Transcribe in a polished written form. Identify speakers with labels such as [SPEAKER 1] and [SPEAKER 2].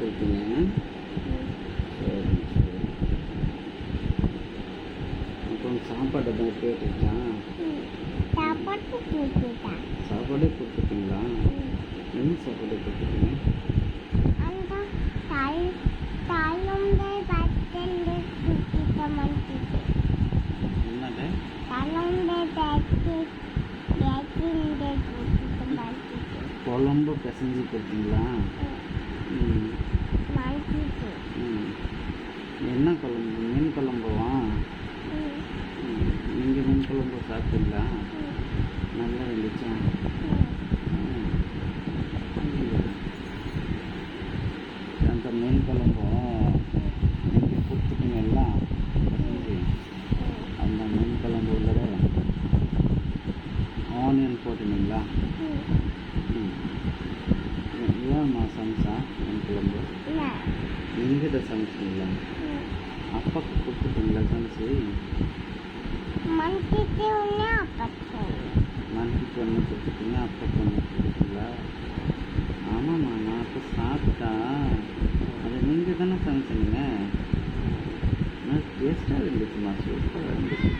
[SPEAKER 1] கொடுத்தீங்க. சரி சரி. அப்புறம் சாப்பாடு எதாவது கேட்டுச்சா? சாப்பாடே கொடுத்துட்டீங்களா? என்ன சாப்பாடு கொடுத்துட்டீங்க? குழம்பு பிசைஞ்சு கொடுத்தீங்களா? என்ன குழம்பு? மீன் குழம்புவா? நீங்கள் மீன் குழம்பு சாப்பிட்டீங்களா? நல்லா இருந்துச்சா? அந்த மீன் குழம்பும் நீங்கள் கொடுத்துட்டீங்களா பிசைஞ்சு? அந்த மீன் குழம்பு உள்ளத ஆனியன் போட்டுனீங்களா? ஏம்மா சமைச்சா மீன் குழம்பு? நீங்கள் இதை சமைச்சிங்களா? அப்பாவுக்கு கொடுத்துட்டீங்களா சமைச்சி? மணிக்கு ஒன்று கொடுத்துட்டீங்க, அப்பாவுக்கு ஒன்று கொடுத்தீங்களா? ஆமாம்மா, நான் அப்போ சாப்பிட்டா அதை நீங்கள் தானே சமைச்சிங்க. டேஸ்ட்டாக இருந்துச்சுமா, சூப்பராக இருந்துச்சு.